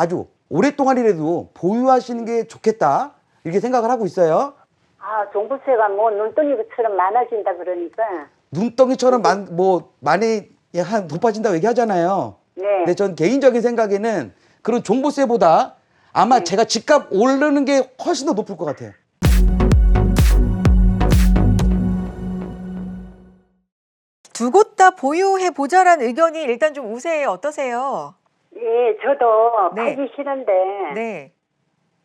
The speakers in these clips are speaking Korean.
아주 오랫동안이라도 보유하시는 게 좋겠다 이렇게 생각을 하고 있어요. 아, 종부세가 뭐 눈덩이처럼 많아진다 그러니까. 눈덩이처럼 많이 한 높아진다고 얘기하잖아요. 네. 근데 전 개인적인 생각에는 그런 종부세보다 아마 제가 집값 오르는 게 훨씬 더 높을 것 같아요. 두 곳 다 보유해 보자라는 의견이 일단 좀 우세해요. 어떠세요? 예, 저도 네. 팔기 싫은데 네.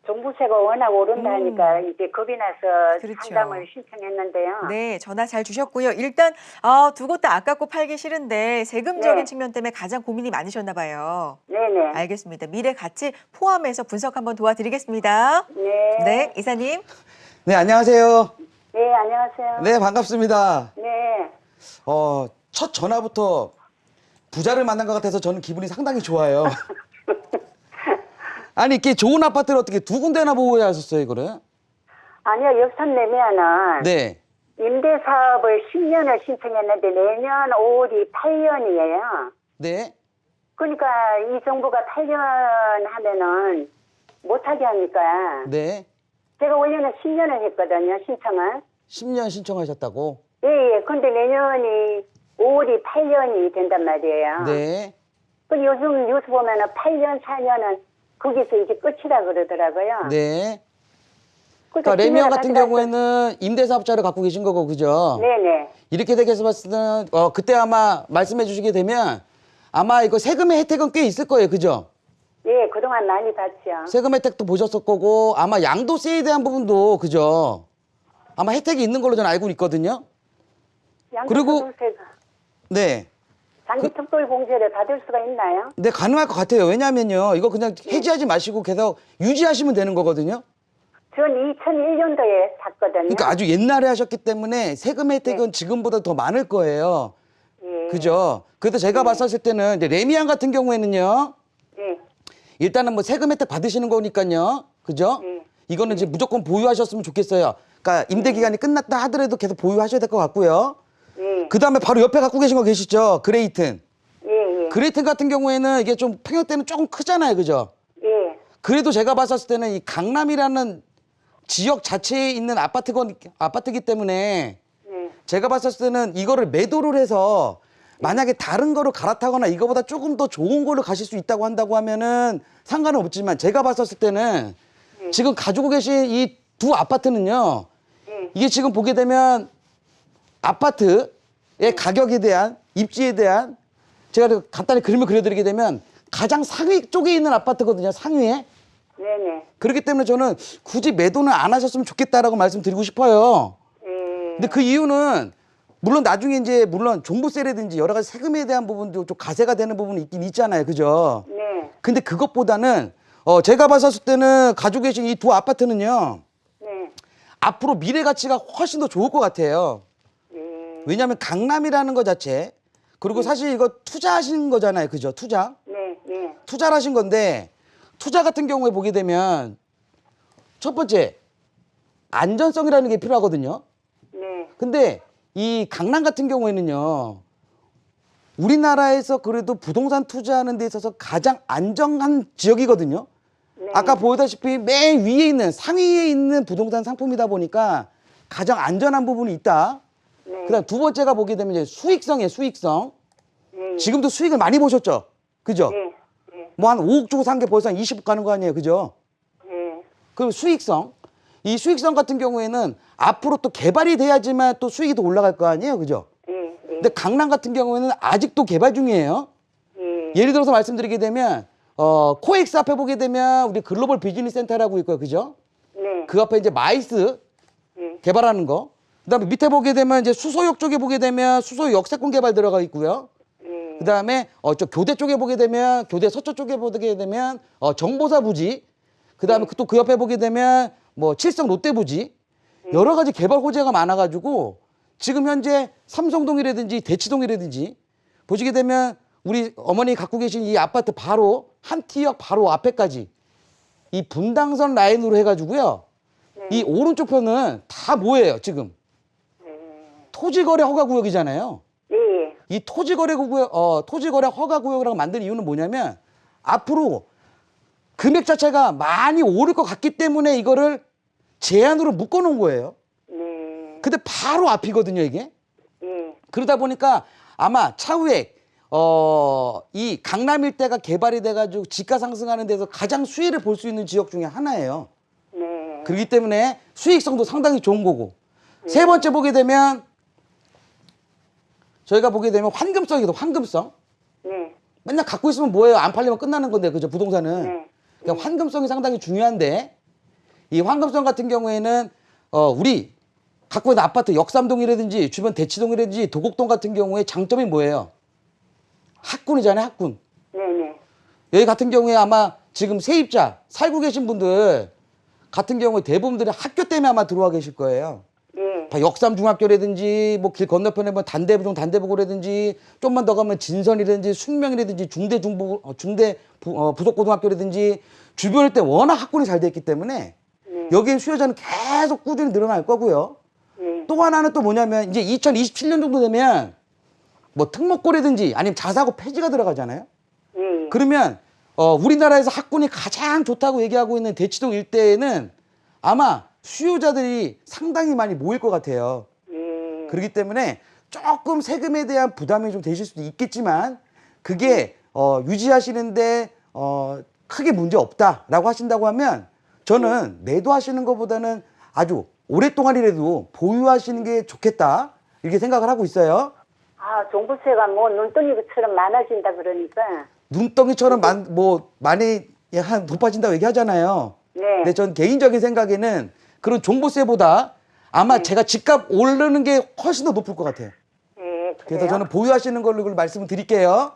종부세가 워낙 오른다 하니까 이제 겁이 나서 그렇죠. 상담을 신청했는데요. 네, 전화 잘 주셨고요. 일단 두 곳 다 아깝고 팔기 싫은데 세금적인 네. 측면 때문에 가장 고민이 많으셨나 봐요. 네네. 알겠습니다. 미래 가치 포함해서 분석 한번 도와드리겠습니다. 네. 네, 이사님. 네, 안녕하세요. 네, 안녕하세요. 네, 반갑습니다. 네. 첫 전화부터 부자를 만난 것 같아서 저는 기분이 상당히 좋아요. 아니, 이렇게 좋은 아파트를 어떻게 두 군데나 보유하셨어요, 이거를? 아니요, 역산 내면은 네. 임대사업을 10년을 신청했는데 내년 5월이 8년이에요. 네. 그러니까 이 정부가 8년 하면은 못하게 하니까 네. 제가 원래는 10년을 했거든요, 신청을. 10년 신청하셨다고? 예, 예. 근데 내년이 5월이 8년이 된단 말이에요. 네. 그 요즘 뉴스 보면은 8년, 4년은 거기서 이제 끝이라 그러더라고요. 네. 그러니까 그러니까 레미안 10년을 같은 가져가서- 경우에는 임대사업자를 갖고 계신 거고, 그죠? 네네. 이렇게 되게 봤을 때는, 그때 아마 말씀해 주시게 되면 아마 이거 세금의 혜택은 꽤 있을 거예요, 그죠? 예, 그동안 많이 봤죠. 세금 혜택도 보셨을 거고, 아마 양도세에 대한 부분도, 그죠? 아마 혜택이 있는 걸로 저는 알고 있거든요. 그리고- 양도소득세가 네. 장기 특별 공제를 받을 수가 있나요? 네, 가능할 것 같아요. 왜냐면요. 이거 그냥 해지하지 마시고 계속 유지하시면 되는 거거든요. 전 2001년도에 샀거든요. 그러니까 아주 옛날에 하셨기 때문에 세금 혜택은 네. 지금보다 더 많을 거예요. 예. 그죠? 그래도 제가 봤었을 때는 이제 레미안 같은 경우에는요. 예. 일단은 뭐 세금 혜택 받으시는 거니까요. 그죠? 네. 이거는 이제 무조건 보유하셨으면 좋겠어요. 그러니까 임대 기간이 끝났다 하더라도 계속 보유하셔야 될 것 같고요. 예. 그다음에 바로 옆에 갖고 계신 거 계시죠? 그레이튼. 예. 예. 그레이튼 같은 경우에는 이게 좀 평형대는 조금 크잖아요. 그죠? 예. 그래도 제가 봤었을 때는 이 강남이라는 지역 자체에 있는 아파트이기 때문에 네. 제가 봤었을 때는 이거를 매도를 해서 만약에 다른 거로 갈아타거나 이거보다 조금 더 좋은 걸로 가실 수 있다고 한다고 하면은 상관은 없지만 제가 봤었을 때는 지금 가지고 계신 이 두 아파트는요. 예. 이게 지금 보게 되면 아파트의 가격에 대한 입지에 대한 제가 간단히 그림을 그려드리게 되면 가장 상위 쪽에 있는 아파트거든요. 상위에. 네네. 그렇기 때문에 저는 굳이 매도는 안 하셨으면 좋겠다라고 말씀드리고 싶어요. 예. 근데 그 이유는 물론 나중에 이제 물론 종부세라든지 여러 가지 세금에 대한 부분도 좀 가세가 되는 부분이 있긴 있잖아요. 그죠? 네. 근데 그것보다는 제가 봤었을 때는 가지고 계신 이 두 아파트는요. 네. 앞으로 미래 가치가 훨씬 더 좋을 것 같아요. 예. 왜냐하면 강남이라는 것 자체 그리고 사실 이거 투자하신 거잖아요. 그죠? 투자. 네. 예. 투자를 하신 건데 투자 같은 경우에 보게 되면 첫 번째 안전성이라는 게 필요하거든요. 네. 근데 이 강남 같은 경우에는요. 우리나라에서 그래도 부동산 투자하는 데 있어서 가장 안정한 지역이거든요. 네. 아까 보다시피 맨 위에 있는 상위에 있는 부동산 상품이다 보니까 가장 안전한 부분이 있다. 네. 그다음 두 번째가 보게 되면 이제 수익성이에요. 수익성. 네. 지금도 수익을 많이 보셨죠? 그죠? 네. 네. 뭐 한 5억 주고 산 게 벌써 한 20억 가는 거 아니에요. 그죠? 네. 그리고 수익성. 이 수익성 같은 경우에는 앞으로 또 개발이 돼야지만 또 수익이 더 올라갈 거 아니에요. 그죠? 네. 근데 강남 같은 경우에는 아직도 개발 중이에요. 예. 예를 들어서 말씀드리게 되면 코엑스 앞에 보게 되면 우리 글로벌 비즈니스 센터라고 있고요. 그죠? 네. 그 앞에 이제 마이스 예. 개발하는 거. 그다음에 밑에 보게 되면 이제 수서역 쪽에 보게 되면 수서역 역세권 개발 들어가 있고요. 예. 그다음에 저 교대 쪽에 보게 되면 교대 서초 쪽에 보게 되면 정보사 부지. 그다음에 또 그 옆에 보게 되면 뭐 칠성 롯데 부지. 여러 가지 개발 호재가 많아 가지고 지금 현재 삼성동이라든지 대치동이라든지 보시게 되면 우리 어머니 갖고 계신 이 아파트 바로 한티역 바로 앞에까지 이 분당선 라인으로 해 가지고요. 이 오른쪽 편은 다 뭐예요, 지금? 토지거래 허가구역이잖아요. 예. 예. 이 토지거래 허가구역이라고 만든 이유는 뭐냐면 앞으로 금액 자체가 많이 오를 것 같기 때문에 이거를 제한으로 묶어놓은 거예요. 네. 근데 바로 앞이거든요, 이게. 예. 그러다 보니까 아마 차후에 이 강남 일대가 개발이 돼가지고 지가 상승하는 데서 가장 수혜를 볼 수 있는 지역 중에 하나예요. 네. 그렇기 때문에 수익성도 상당히 좋은 거고. 세 번째 보게 되면 저희가 보게 되면 환금성이거든, 환금성. 네. 맨날 갖고 있으면 뭐예요? 안 팔리면 끝나는 건데, 그죠? 부동산은. 네. 그러니까 환금성이 상당히 중요한데, 이 환금성 같은 경우에는 우리 갖고 있는 아파트 역삼동이라든지 주변 대치동이라든지 도곡동 같은 경우에 장점이 뭐예요? 학군이잖아요, 학군. 네네. 여기 같은 경우에 아마 지금 세입자 살고 계신 분들 같은 경우에 대부분들이 학교 때문에 아마 들어와 계실 거예요. 예. 역삼중학교라든지 뭐 길 건너편에 뭐 단대부고라든지 좀만 더 가면 진선이라든지 숙명이라든지 부속고등학교라든지 주변일 때 워낙 학군이 잘 돼 있기 때문에 네. 여기에 수요자는 계속 꾸준히 늘어날 거고요. 예. 또 하나는 또 뭐냐면 이제 2027년 정도 되면 뭐 특목고라든지 아니면 자사고 폐지가 들어가잖아요. 예. 그러면 우리나라에서 학군이 가장 좋다고 얘기하고 있는 대치동 일대에는 아마 수요자들이 상당히 많이 모일 것 같아요. 예. 그렇기 때문에 조금 세금에 대한 부담이 좀 되실 수도 있겠지만 그게 유지하시는데 크게 문제 없다라고 하신다고 하면 저는 매도하시는 것보다는 아주 오랫동안이라도 보유하시는 게 좋겠다 이렇게 생각을 하고 있어요. 아, 종부세가 뭐 눈덩이처럼 많아진다 그러니까. 눈덩이처럼 많이 높아진다고 얘기하잖아요. 네. 근데 전 개인적인 생각에는 그런 종부세보다 아마 제가 집값 오르는 게 훨씬 더 높을 것 같아요. 예. 그래서 그래요? 저는 보유하시는 걸로 말씀을 드릴게요.